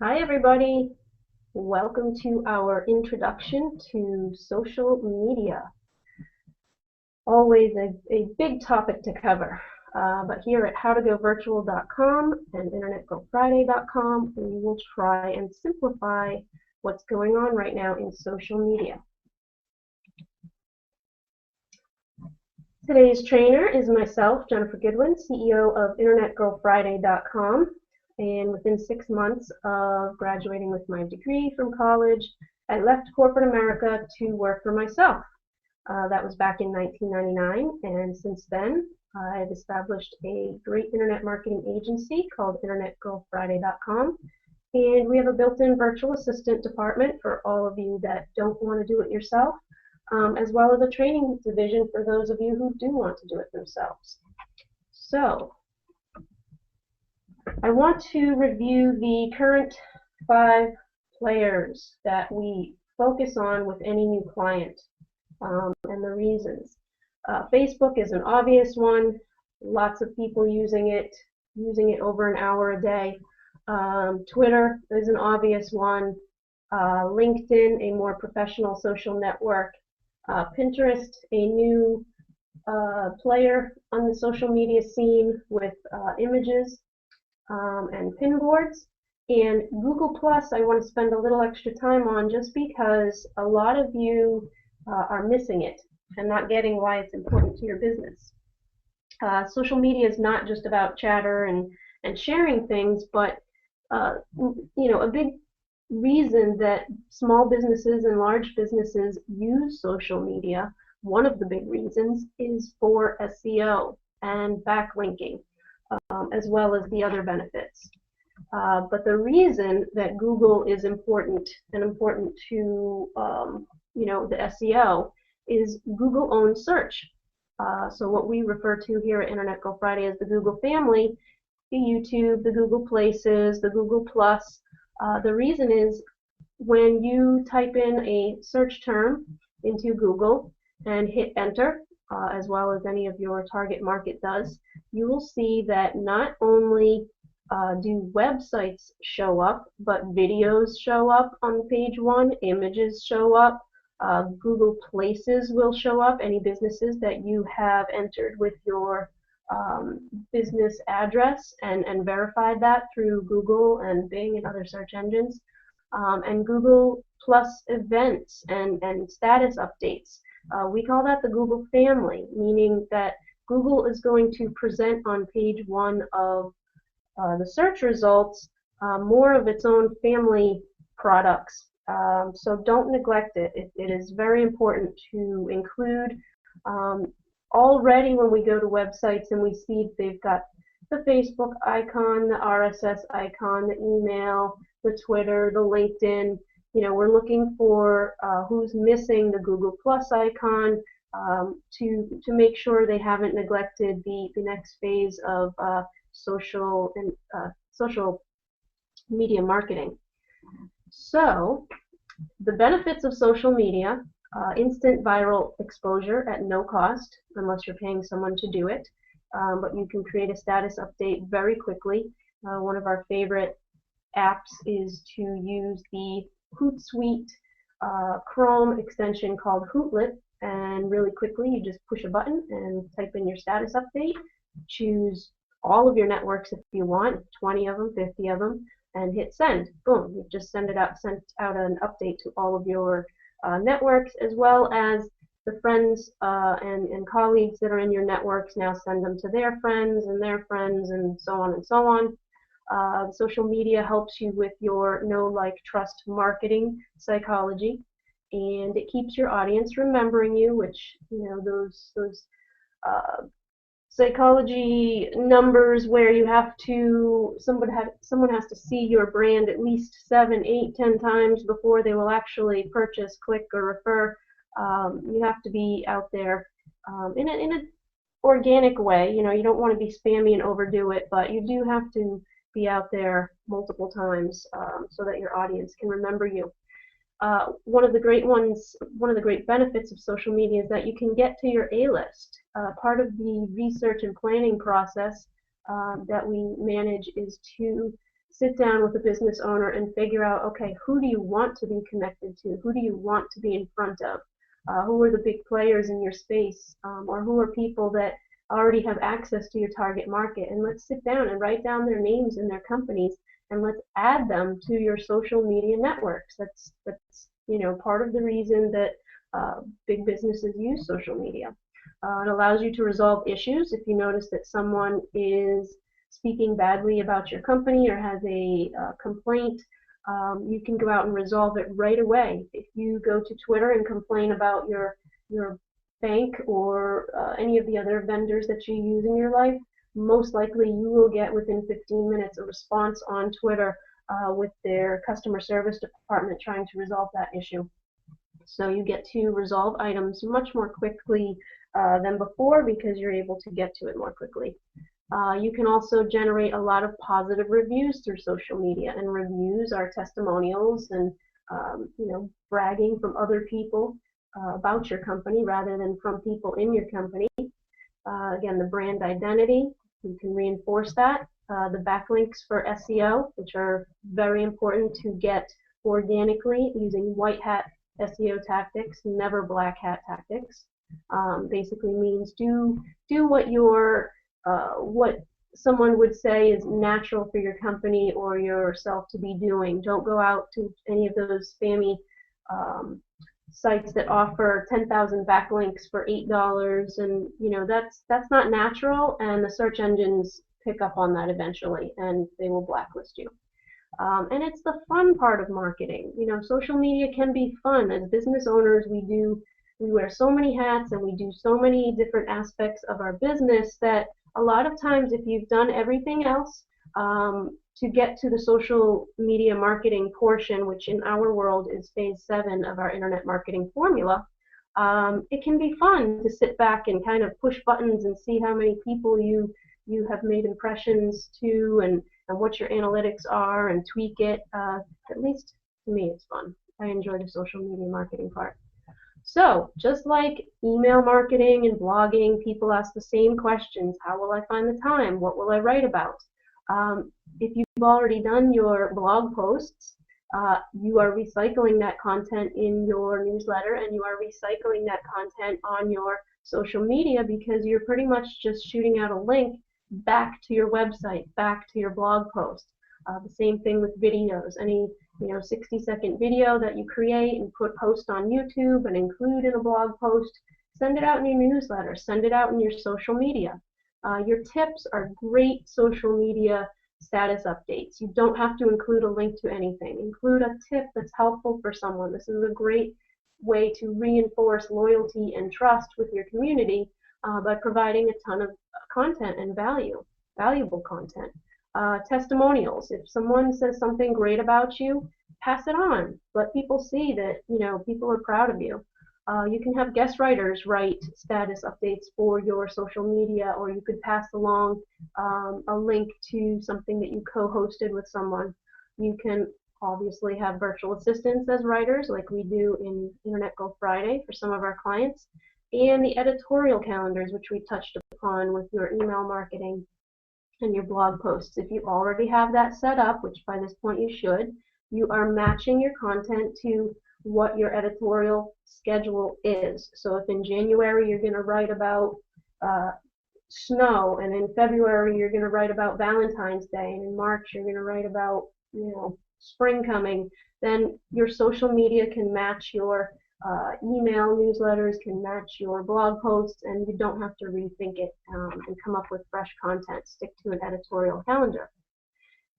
Hi everybody, welcome to our introduction to social media. Always a big topic to cover, but here at howtogovirtual.com and internetgofriday.com we will try and simplify what's going on right now in social media. Today's trainer is myself, Jennifer Goodwin, CEO of internetgirlfriday.com. And within 6 months of graduating with my degree from college, I left corporate America to work for myself. That was back in 1999, and since then I've established a great internet marketing agency called internetgirlfriday.com, and we have a built-in virtual assistant department for all of you that don't want to do it yourself, as well as a training division for those of you who do want to do it themselves. So I want to review the current 5 players that we focus on with any new client, and the reasons. Facebook is an obvious one. Lots of people using it over an hour a day. Twitter is an obvious one. LinkedIn, a more professional social network. Pinterest, a new player on the social media scene with images and pin boards. And Google Plus I want to spend a little extra time on just because a lot of you are missing it and not getting why it's important to your business. Social media is not just about chatter and sharing things, but a big reason that small businesses and large businesses use social media, one of the big reasons, is for SEO and backlinking, as well as the other benefits. But the reason that Google is important to the SEO is Google owns search. So what we refer to here at Internet Go Friday as the Google family, the YouTube, the Google Places, the Google Plus. The reason is when you type in a search term into Google and hit enter, as well as any of your target market does, you will see that not only do websites show up, but videos show up on page 1, images show up, Google Places will show up, any businesses that you have entered with your business address and verified that through Google and Bing and other search engines, and Google Plus events and status updates. We call that the Google family, meaning that Google is going to present on page 1 of the search results more of its own family products. So don't neglect it. It is very important to include. Already when we go to websites and we see they've got the Facebook icon, the RSS icon, the email, the Twitter, the LinkedIn, we're looking for who's missing the Google Plus icon, to make sure they haven't neglected the next phase of social media marketing. So the benefits of social media: instant viral exposure at no cost, unless you're paying someone to do it, but you can create a status update very quickly. One of our favorite apps is to use the Hootsuite Chrome extension called Hootlet, and really quickly you just push a button and type in your status update, choose all of your networks if you want, 20 of them, 50 of them, and hit send. Boom, you've just sent out an update to all of your networks, as well as the friends and colleagues that are in your networks. Now send them to their friends, and so on and so on. Social media helps you with your know, like, trust marketing psychology, and it keeps your audience remembering you, which, those psychology numbers where you have to, someone has to see your brand at least 7, 8, 10 times before they will actually purchase, click, or refer. You have to be out there in an organic way. You don't want to be spammy and overdo it, but you do have to be out there multiple times so that your audience can remember you. One of the great benefits of social media is that you can get to your A-list. Part of the research and planning process that we manage is to sit down with a business owner and figure out, okay, who do you want to be connected to? Who do you want to be in front of? Who are the big players in your space? Or who are people that already have access to your target market? And let's sit down and write down their names and their companies, and let's add them to your social media networks. That's part of the reason that big businesses use social media. It allows you to resolve issues. If you notice that someone is speaking badly about your company or has a complaint, you can go out and resolve it right away. If you go to Twitter and complain about your bank or any of the other vendors that you use in your life, most likely you will get within 15 minutes a response on Twitter with their customer service department trying to resolve that issue. So you get to resolve items much more quickly than before because you're able to get to it more quickly. You can also generate a lot of positive reviews through social media, and reviews are testimonials and bragging from other people about your company rather than from people in your company. Again, the brand identity, you can reinforce that. The backlinks for SEO, which are very important to get organically using white hat SEO tactics, never black hat tactics. Basically means do what someone would say is natural for your company or yourself to be doing. Don't go out to any of those spammy sites that offer 10,000 backlinks for $8, and that's not natural, and the search engines pick up on that eventually, and they will blacklist you. And it's the fun part of marketing. Social media can be fun. As business owners, we wear so many hats and we do so many different aspects of our business that a lot of times, if you've done everything else to get to the social media marketing portion, which in our world is phase 7 of our internet marketing formula, it can be fun to sit back and kind of push buttons and see how many people you have made impressions to, and what your analytics are, and tweak it. At least to me, it's fun. I enjoy the social media marketing part. So just like email marketing and blogging, people ask the same questions. How will I find the time? What will I write about? If you've already done your blog posts, you are recycling that content in your newsletter, and you are recycling that content on your social media, because you're pretty much just shooting out a link back to your website, back to your blog post. The same thing with videos. Any 60-second video that you create and post on YouTube and include in a blog post, send it out in your newsletter, send it out in your social media. Your tips are great social media status updates. You don't have to include a link to anything. Include a tip that's helpful for someone. This is a great way to reinforce loyalty and trust with your community by providing a ton of content and valuable content. Testimonials. If someone says something great about you, pass it on. Let people see that people are proud of you. You can have guest writers write status updates for your social media, or you could pass along a link to something that you co-hosted with someone. You can obviously have virtual assistants as writers, like we do in Internet Go Friday for some of our clients, and the editorial calendars, which we touched upon with your email marketing and your blog posts. If you already have that set up, which by this point you should, you are matching your content to what your editorial schedule is. So if in January you're going to write about snow, and in February you're going to write about Valentine's Day, and in March you're going to write about spring coming, then your social media can match your email newsletters, can match your blog posts, and you don't have to rethink it and come up with fresh content. Stick to an editorial calendar.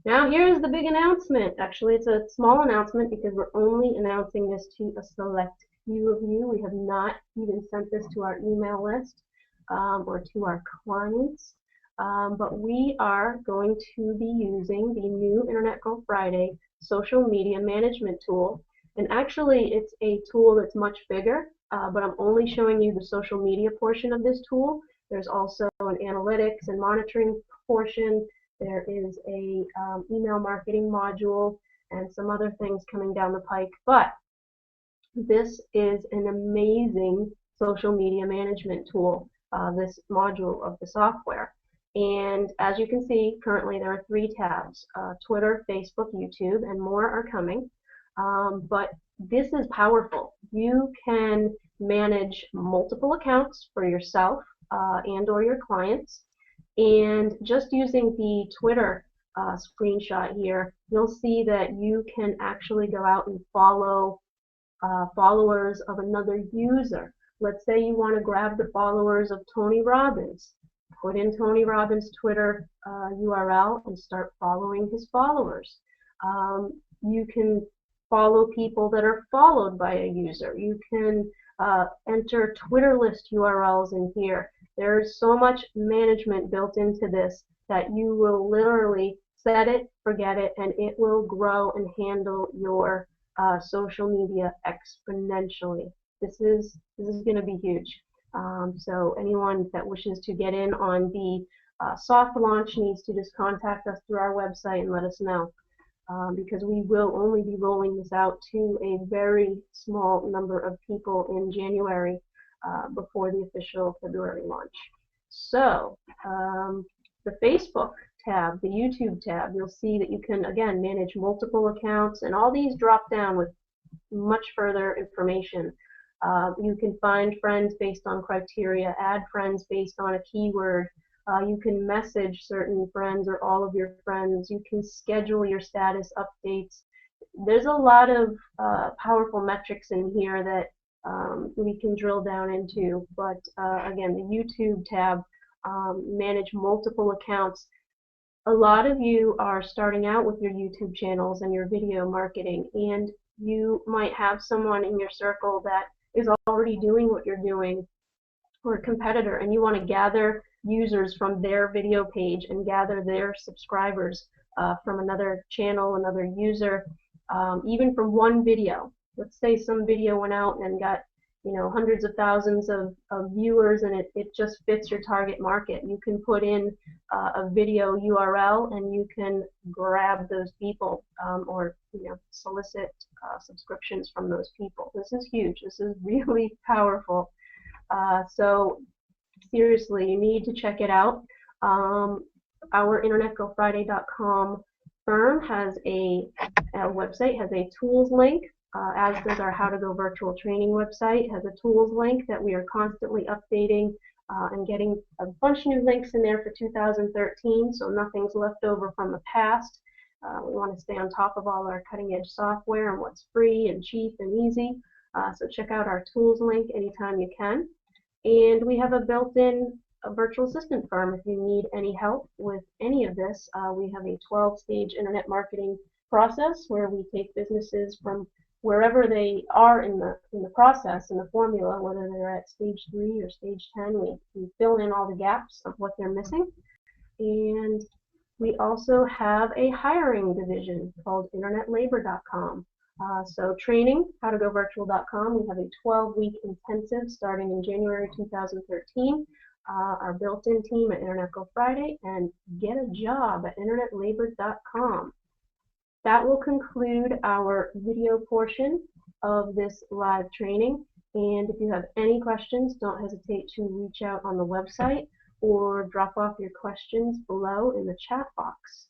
Now here's the big announcement. Actually, it's a small announcement because we're only announcing this to a select few of you. We have not even sent this to our email list or to our clients, but we are going to be using the new Internet Go Friday social media management tool. And actually, it's a tool that's much bigger, but I'm only showing you the social media portion of this tool. There's also an analytics and monitoring portion. There is a email marketing module and some other things coming down the pike. But this is an amazing social media management tool, this module of the software. And as you can see, currently there are 3 tabs, Twitter, Facebook, YouTube, and more are coming. But this is powerful. You can manage multiple accounts for yourself and or your clients. And just using the Twitter screenshot here, you'll see that you can actually go out and follow followers of another user. Let's say you want to grab the followers of Tony Robbins. Put in Tony Robbins' Twitter URL and start following his followers. You can follow people that are followed by a user. You can enter Twitter list URLs in here. There's so much management built into this that you will literally set it, forget it, and it will grow and handle your social media exponentially. This is going to be huge. So anyone that wishes to get in on the soft launch needs to just contact us through our website and let us know, because we will only be rolling this out to a very small number of people in January before the official February launch. So the Facebook tab, the YouTube tab, you'll see that you can again manage multiple accounts, and all these drop down with much further information. You can find friends based on criteria, add friends based on a keyword. You can message certain friends or all of your friends. You can schedule your status updates. There's a lot of powerful metrics in here that we can drill down into. But again, the YouTube tab, manage multiple accounts. A lot of you are starting out with your YouTube channels and your video marketing, and you might have someone in your circle that is already doing what you're doing, or a competitor, and you want to gather users from their video page and gather their subscribers from another channel, another user, even from one video. Let's say some video went out and got hundreds of thousands of viewers, and it just fits your target market. You can put in a video URL and you can grab those people or solicit subscriptions from those people. This is huge. This is really powerful. So seriously, you need to check it out. Our InternetGoFriday.com firm has a website, has a tools link. As does our How to Go Virtual training website, has a tools link that we are constantly updating and getting a bunch of new links in there for 2013, so nothing's left over from the past. We want to stay on top of all our cutting edge software and what's free and cheap and easy. So check out our tools link anytime you can. And we have a built-in virtual assistant firm if you need any help with any of this. We have a 12-stage internet marketing process where we take businesses from wherever they are in the process, in the formula, whether they're at stage 3 or stage 10, we fill in all the gaps of what they're missing. And we also have a hiring division called internetlabor.com. So training, howtogovirtual.com, we have a 12-week intensive starting in January 2013. Our built-in team at Internet Go Friday, and get a job at internetlabor.com. That will conclude our video portion of this live training. And if you have any questions, don't hesitate to reach out on the website or drop off your questions below in the chat box.